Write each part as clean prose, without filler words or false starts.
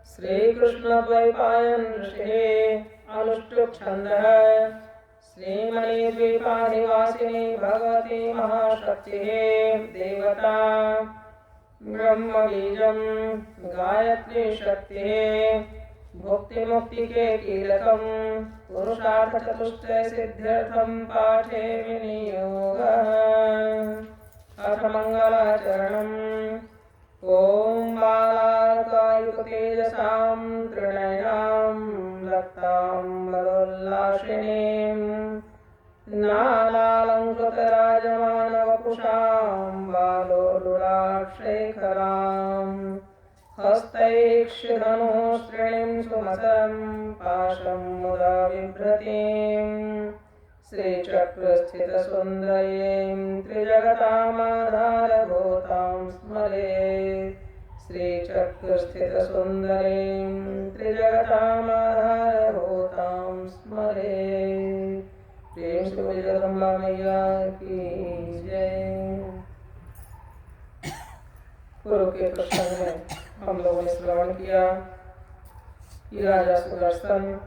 श्री कृष्ण द्वैपायन ऋषिः अनुष्टुप् छन्दः श्रीमणि द्वीपानिवासिनी भगवती महाशक्तिः देवता ब्रह्म बीजं गायत्री शक्तिः भुक्ति मुक्ति के कीलकं पुरुषार्थ चतुष्टय सिद्ध्यर्थं पाठे विनियोगः। अथ मंगलाचरणम्। ओम बालार्कायुक्तेजसां त्रिनयनां रक्ताम्बरोल्लासिनीं नानालङ्कृतराजमानवपुषां बालोरुलाक्षेखरां हस्तैक्षधनुः सुमसं पाशं मुदा बिभ्रतीं श्रीचक्रस्थितसुन्दरीं त्रिजगतामाधारभूतां स्मरेत्। श्रीचक्रस्थितसुन्दरीं त्रिजगतामाधारभूतां स्मरेत्। प्रेम से बोलिए जगदम्बा मैया की जय। पूर्व के प्रसंग में हम लोगों ने श्रवण किया कि राजा सुदर्शन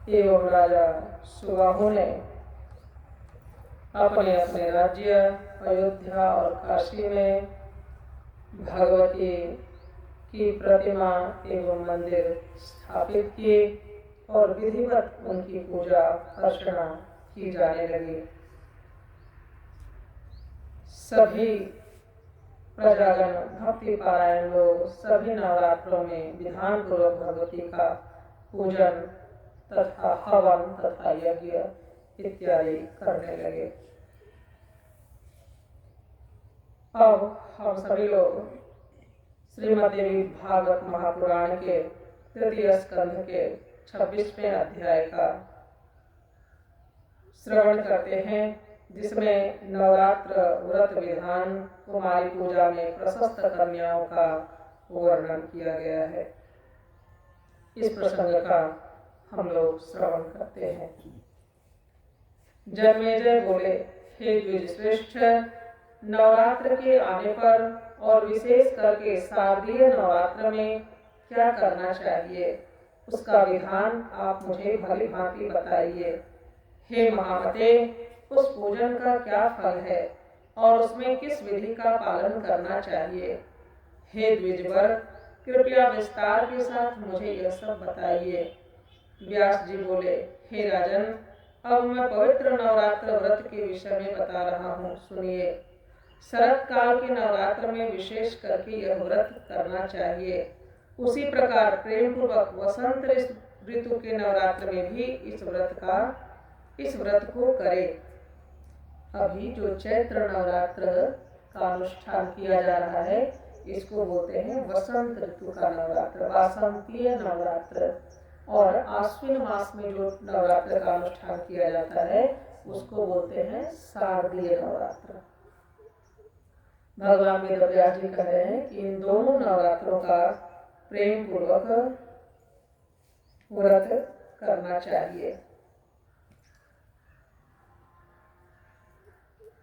एवं राजा सुबाहु ने अपने अपने राज्य अयोध्या और काशी में भगवती की प्रतिमा एवं मंदिर स्थापित किए और विधिवत उनकी पूजा अर्चना की जाने लगी। सभी प्रजागण भक्ति पारायण लोग सभी नवरात्रों में विधान पूर्वक भगवती का पूजन तथा हवन तथा यज्ञ इत्यादि करने लगे। अब हम सभी लोग श्रीमद्देवी भागवत महापुराण के तृतीय स्कंध के 26वें अध्याय का श्रवण करते हैं, जिसमें नवरात्र व्रत विधान कुमारी पूजा में प्रशस्त कन्याओं का वर्णन किया गया है। इस प्रसंग का हम लोग श्रवण करते हैं। जन्मेजय बोले, हे द्विजश्रेष्ठ, नवरात्र के आने पर और विशेष करके शारदीय नवरात्र में क्या करना चाहिए, उसका विधान आप मुझे भली भांति बताइए। हे महामते, उस पूजन का क्या फल है और उसमें किस विधि का पालन करना चाहिए। हे द्विजवर, कृपया विस्तार के साथ मुझे यह सब बताइए। व्यास जी बोले, हे राजन, अब मैं पवित्र नवरात्र व्रत के विषय में बता रहा हूँ, सुनिए। शरत काल के नवरात्र में विशेष करके यह व्रत करना चाहिए। उसी प्रकार प्रेम पूर्वक वसंत ऋतु के नवरात्र में भी इस व्रत को करे। अभी जो चैत्र नवरात्र का अनुष्ठान किया जा रहा है, इसको बोलते हैं वसंत ऋतु का नवरात्र, वासंतीय नवरात्र। और आश्विन मास में जो नवरात्र का अनुष्ठान किया जाता है, उसको बोलते हैं शारदीय नवरात्र। भगवान वेदव्यास जी कह रहे हैं कि इन दोनों नवरात्रों का प्रेम पूर्वक व्रत करना चाहिए।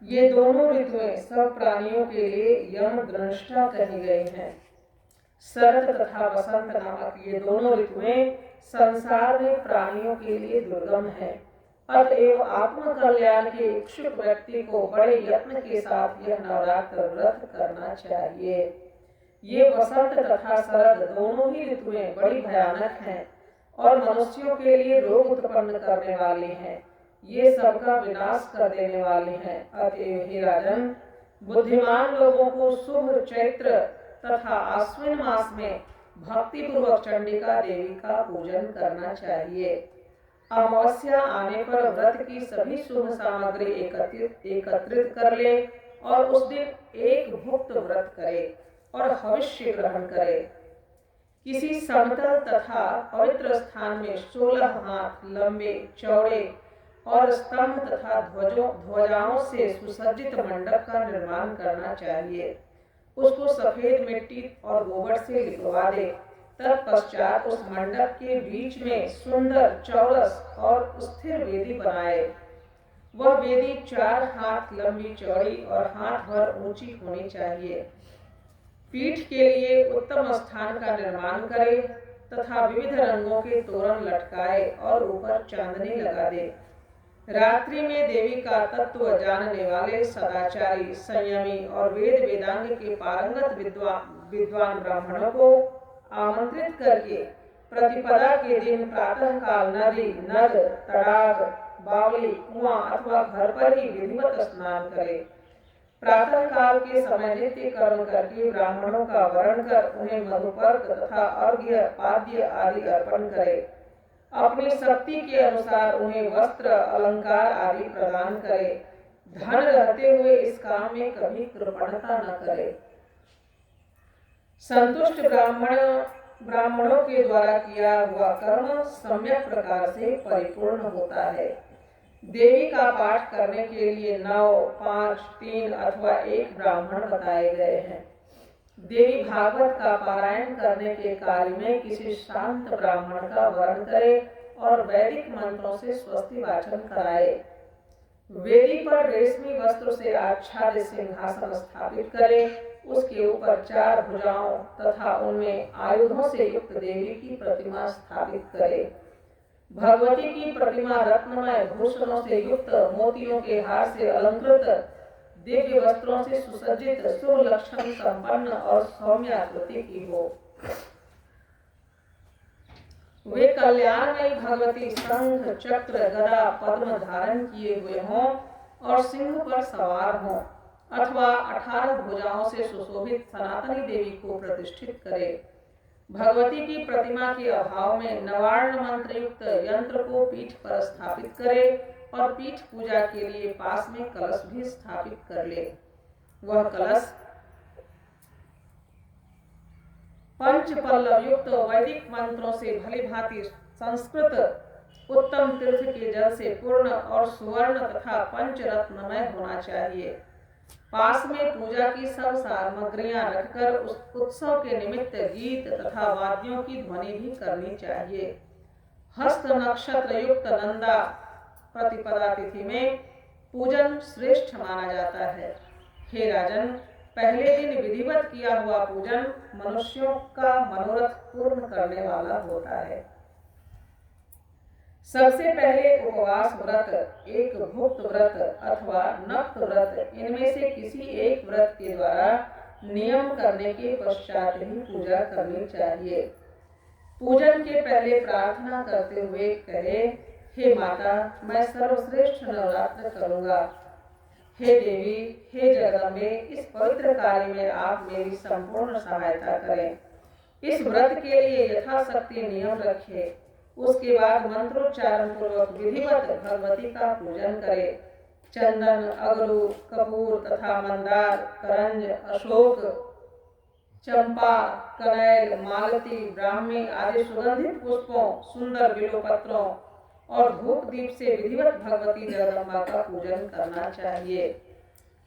ये दोनों ऋतुएं सब प्राणियों के लिए यम दृष्टा कही गई हैं। शरत तथा वसंत नामक ये दोनों ऋतुएं संसार में प्राणियों के लिए दुर्गम है। अतएव आत्म कल्याण के इच्छुक व्यक्ति को बड़े यत्न के साथ यह नवरात्र व्रत करना चाहिए। ये वसंत तथा शरद दोनों ही ऋतुएं बड़ी भयानक हैं और मनुष्यों के लिए रोग उत्पन्न करने वाली हैं। ये सबका विनाश कर देने वाली हैं। अतएव हे राजन, बुद्धिमान लोगों को शुभ चैत्र तथा आश्विन मास में भक्ति पूर्वक चंडिका देवी का पूजन करना चाहिए। अमावस्या आने पर व्रत की सभी शुभ सामग्री एकत्रित कर ले और उस दिन एक भुक्त व्रत करे और हविष्य ग्रहण करे। किसी समतल तथा पवित्र स्थान में 16 हाथ लंबे चौड़े और स्तंभ तथा ध्वजाओं से सुसज्जित मंडप का निर्माण करना चाहिए। उसको सफेद मिट्टी और गोबर से लिखवा दे। तत्पश्चात उस मंडप के बीच में सुंदर चौरस और स्थिर वेदी बनाए। वह वेदी 4 हाथ लंबी चौड़ी और हाथ भर ऊंची होनी चाहिए। पीठ के लिए उत्तम स्थान का निर्माण करे तथा विविध रंगों के तोरण लटकाए और ऊपर चांदनी लगा दे। रात्रि में देवी का तत्व जानने वाले सदाचारी, संयमी और वेद वेदांग के पारंगत विद्वान ब्राह्मणों को आमंत्रित करके प्रतिपदा के दिन प्रातः काल नदी, नद, तड़ाग, बावली, कुआं अथवा घर पर ही विधिवत स्नान करे। प्रातः काल के समय नित्य कर्म करके ब्राह्मणों का वरण कर उन्हें मधुपर्क तथा अर्घ्य, पाद्य आदि अर्पण करे। अपनी शक्ति के अनुसार उन्हें वस्त्र, अलंकार आदि प्रदान करे। धन रहते हुए इस काम में कभी कृपणता न करे। संतुष्ट ब्राह्मणों के द्वारा किया हुआ कर्म सम्यक प्रकार से परिपूर्ण होता है। देवी का पाठ करने के लिए 9, 5, 3 अथवा 1 ब्राह्मण बताए गए हैं। देवी भागवत का पारायण करने के कार्य में किसी शांत ब्राह्मण का वर्ण करे और वैदिक मंत्रों से स्वस्ति वाचन कराए। वेदी पर रेशमी वस्त्र से आच्छादित सिंहासन स्थापित करे। उसके ऊपर 4 भुजाओं तथा उनमें आयुधों से युक्त देवी की प्रतिमा स्थापित करे। भगवती की प्रतिमा रत्नमय भूषणों से युक्त, मोतियों के हार से अलंकृत, दिव्य वस्त्रों से सुसज्जित, शुभ लक्षण संपन्न और सौम्य आकृति की हो। वे कल्याणमयी भगवती शंख, चक्र, गदा, पद्म धारण किए हुए हों और सिंह पर सवार हों अथवा 18 भुजाओं से सुशोभित सनातनी देवी को प्रतिष्ठित करे। भगवती की प्रतिमा के अभाव में नवार्ण मंत्र युक्त यंत्र को पीठ पर स्थापित करे और पीठ पूजा के लिए पास में कलश भी स्थापित कर ले। वह कलश पंच पल्लव युक्त वैदिक मंत्रों से भली भांति संस्कृत उत्तम तीर्थ के जल से पूर्ण और सुवर्ण तथा पंच रत्नमय होना चाहिए। पास में पूजा की सब सामग्रियां रखकर उस उत्सव के निमित्त गीत तथा वाद्यों की ध्वनि भी करनी चाहिए। हस्त नक्षत्र युक्त नंदा प्रतिपदा तिथि में पूजन श्रेष्ठ माना जाता है। हे राजन, पहले दिन विधिवत किया हुआ पूजन मनुष्यों का मनोरथ पूर्ण करने वाला होता है। सबसे पहले उपवास व्रत, एक भुक्त व्रत अथवा नक्त व्रत, इनमें से किसी एक व्रत के द्वारा नियम करने के पश्चात ही पूजा करनी चाहिए। पूजन के पहले प्रार्थना करते हुए कहे, हे माता, मैं सर्वश्रेष्ठ नवरात्र करूंगा। हे देवी, हे जगदम्बे, इस पवित्र कार्य में आप मेरी संपूर्ण सहायता करें। इस व्रत के लिए यथाशक्ति नियम रखें। उसके बाद मंत्रोच्चारण पूर्वक विधिवत भगवती का पूजन करे। चंदन, अगरू, कपूर तथा मंदार, करंज, अशोक, चंपा, कनैल, मालती, ब्राह्मी आदि सुगंधित पुष्पों, सुंदर बिल्वपत्रों और धूप दीप से विधिवत भगवती जगदम्बा का पूजन करना चाहिए।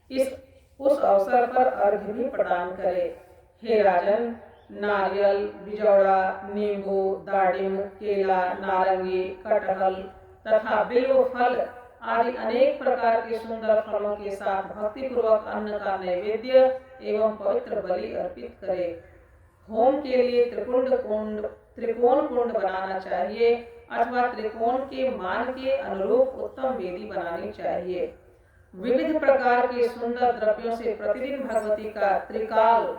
उस अवसर पर अर्घ्य भी प्रदान करे। हे राजन, नारियल, बिजौड़ा, नींबू, दाडिम, केला, नारंगी, कटहल तथा बिल्व फल आदि अनेक प्रकार के सुंदर फलों के साथ भक्ति पूर्वक अन्न का नैवेद्य एवं पवित्र बलि अर्पित करे। होम के लिए त्रिकोण कुंड बनाना चाहिए अथवा त्रिकोण के मान के अनुरूप उत्तम वेदी बनानी चाहिए। विविध प्रकार के सुंदर द्रव्यों से प्रतिदिन भगवती का त्रिकाल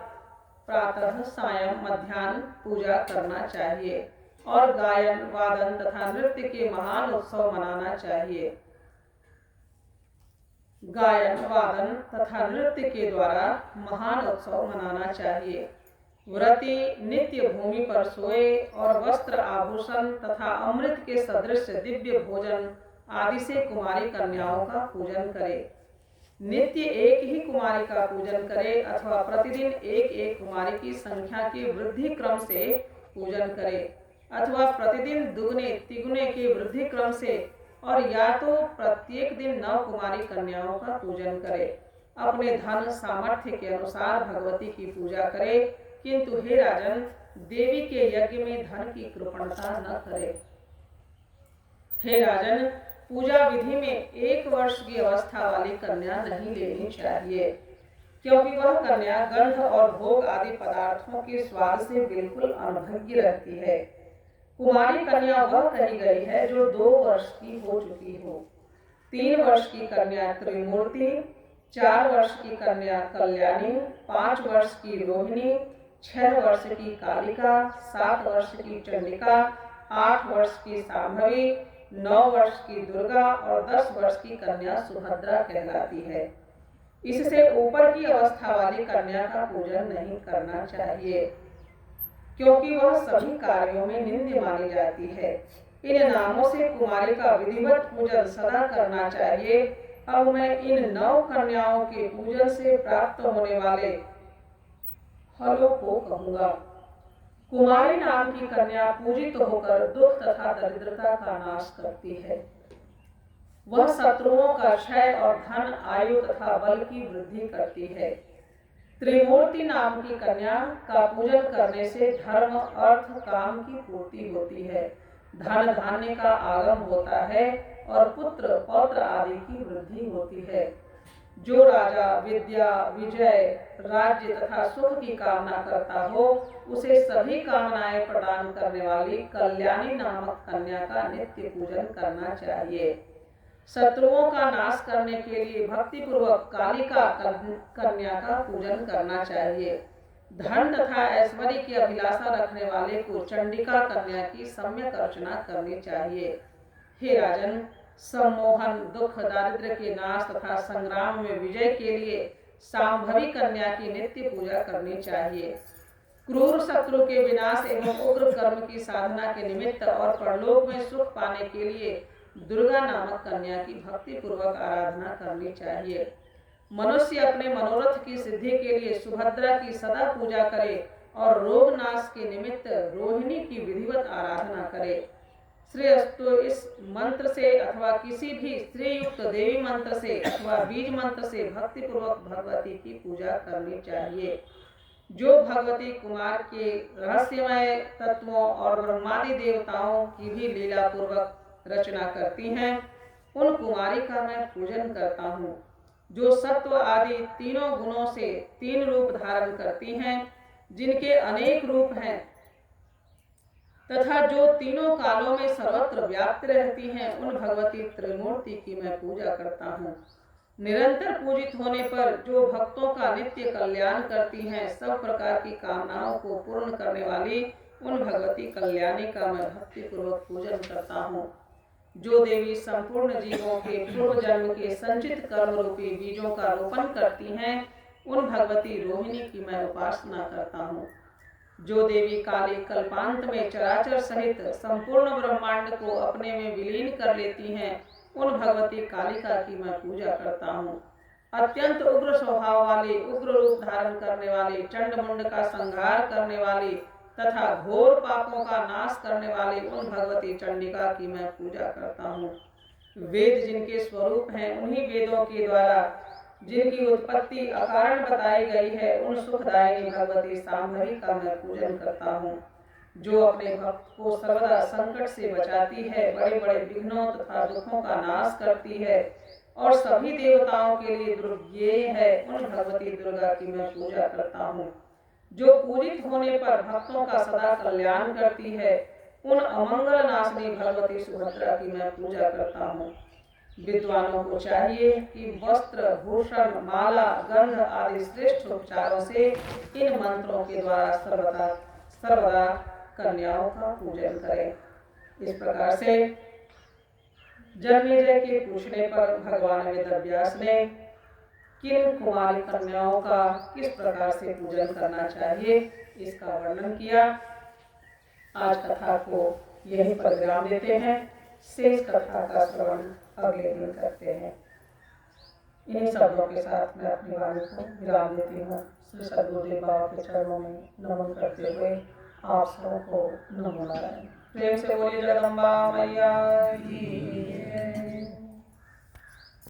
प्रातः, सायं, मध्याह्न पूजा करना चाहिए और गायन, वादन तथा नृत्य के महान उत्सव मनाना चाहिए। गायन, वादन तथा नृत्य के द्वारा महान उत्सव मनाना चाहिए। व्रती नित्य भूमि पर सोए और वस्त्र, आभूषण तथा अमृत के सदृश दिव्य भोजन आदि से कुमारी कन्याओं का पूजन करे। नित्य एक ही कुमारी का पूजन करे अथवा प्रतिदिन एक कुमारी की संख्या के वृद्धि क्रम से पूजन करे अथवा प्रतिदिन दुगने तिगुने के वृद्धि क्रम से और या तो प्रत्येक दिन 9 कुमारी कन्याओं का पूजन करे। अपने धन सामर्थ्य के अनुसार भगवती की पूजा करे, किंतु हे राजन, देवी के यज्ञ में धन की कृपणता न करे। हे राजन, पूजा विधि में 1 वर्ष की अवस्था वाली कन्या नहीं लेनी चाहिए। क्योंकि वह कन्या गंध और भोग आदि पदार्थों के स्वाद से बिल्कुल अनभिज्ञ रहती है। कुमारी कन्या वह कही गई है जो 2 वर्ष की हो चुकी हो। 3 वर्ष की कन्या त्रिमूर्ति, 4 वर्ष की कन्या कल्याणी, 5 वर्ष की रोहिणी, 6 वर्ष की कालिका, 7 वर्ष की चंडिका, 8 वर्ष की सांभवी, 9 वर्ष की दुर्गा और 10 वर्ष की कन्या सुभद्रा कहलाती है। इससे ऊपर की अवस्था वाली कन्या का पूजन नहीं करना चाहिए, क्योंकि वह सभी कार्यों में निंद्य मानी जाती है। इन नामों से कुमारी का विधिवत पूजन सदा करना चाहिए। अब मैं इन 9 कन्याओं के पूजन से प्राप्त होने वाले फलों को कहूँगा। कुमारी नाम की कन्या पूजित होकर दुख तथा दरिद्रता का नाश करती है। वह शत्रुओं का क्षय और धन, आयु तथा बल की वृद्धि करती है। त्रिमूर्ति नाम की कन्या का पूजन करने से धर्म, अर्थ, काम की पूर्ति होती है, धन धान्य का आगम होता है और पुत्र पौत्र आदि की वृद्धि होती है। जो राजा विद्या, विजय, राज्य तथा सुख की कामना करता हो, उसे सभी कामनाएं प्रदान करने वाली कल्याणी नामक कन्या का नित्य पूजन करना चाहिए। शत्रुओं का नाश करने के लिए भक्ति पूर्वक कालिका कन्या का पूजन करना चाहिए। धन तथा ऐश्वर्य की अभिलाषा रखने वाले को चंडिका कन्या की सम्यक अर्चना करनी चाहिए। हे राजन, सम्मोहन, दुख, दारिद्र्य के नाश तथा संग्राम में विजय के लिए सांभवी कन्या की नित्य पूजा करनी चाहिए। क्रूर शत्रु के विनाश एवं उग्र कर्म की साधना के निमित्त और परलोक में सुख पाने के लिए दुर्गा नामक कन्या की भक्ति पूर्वक आराधना करनी चाहिए। मनुष्य अपने मनोरथ की सिद्धि के लिए सुभद्रा की सदा पूजा करे और रोग नाश के निमित्त रोहिणी की विधिवत आराधना करे। श्रेयस्तु इस मंत्र से अथवा किसी भी स्त्री युक्त देवी मंत्र से अथवा बीज मंत्र से भक्ति पूर्वक भगवती की पूजा करनी चाहिए। जो भगवती कुमार के रहस्यमय तत्वों और ब्रह्मादि देवताओं की भी लीला पूर्वक रचना करती हैं, उन कुमारी का मैं पूजन करता हूँ। जो सत्व आदि तीनों गुणों से 3 रूप धारण करती हैं, जिनके अनेक रूप हैं तथा जो तीनों कालों में सर्वत्र व्याप्त रहती हैं, उन भगवती त्रिमूर्ति की मैं पूजा करता हूँ। निरंतर पूजित होने पर जो भक्तों का नित्य कल्याण करती हैं, सब प्रकार की कामनाओं को पूर्ण करने वाली उन भगवती कल्याणी का मैं भक्ति पूर्वक पूजन करता हूँ। जो देवी संपूर्ण जीवों के पूर्व जन्म के संचित कर्म रूपी बीजों का रोपण करती हैं, उन भगवती रोहिणी की मैं उपासना करता हूँ। जो देवी काली कल्पांत में चराचर सहित संपूर्ण ब्रह्मांड को अपने में विलीन कर लेती हैं, उन भगवती कालिका की मैं पूजा करता हूँ। अत्यंत उग्र स्वभाव वाली, उग्र रूप धारण करने वाली, चंड मुंड का संहार करने वाली तथा घोर पापों का नाश करने वाली उन भगवती चंडिका की मैं पूजा करता हूँ। वेद जिनके स्वरूप हैं, उन्हीं वेदों के द्वारा जिनकी उत्पत्ति अकारण बताई गई है, उन सुखदायिनी भगवती सांभवी का मैं पूजन करता हूँ। जो अपने भक्त को सर्वदा संकट से बचाती है, बड़े बड़े विघ्नों तथा दुखों का नाश करती है और सभी देवताओं के लिए दुर्गेय है, उन भगवती दुर्गा की मैं पूजा करता हूँ। जो पूजित होने पर भक्तों का सदा कल्याण करती है, उन अमंगल नाशनी भगवती सुभद्रा की मैं पूजा करता हूँ। विद्वानों को चाहिए कि वस्त्र, भूषण, माला, गंध आदि श्रेष्ठ उपचारों से इन मंत्रों के द्वारा सर्वदा कन्याओं का पूजन करें। इस प्रकार से जन्मेजय के पूछने पर भगवान वेदव्यास ने किन कुमारी कन्याओं का किस प्रकार से पूजन करना चाहिए, इसका वर्णन किया। आज कथा को यहीं पर विराम देते हैं। शेष कथा का श्रवण अगले दिन करते हैं। इन्हीं शब्दों के साथ मैं अपनी वाणी को विराम देती हूँ। श्री सद्गुरुदेव बाबा के चरणों में नमन करते हुए आप सबको नमो नारायण। प्रेम से बोलिए जगदम्बा मैया की।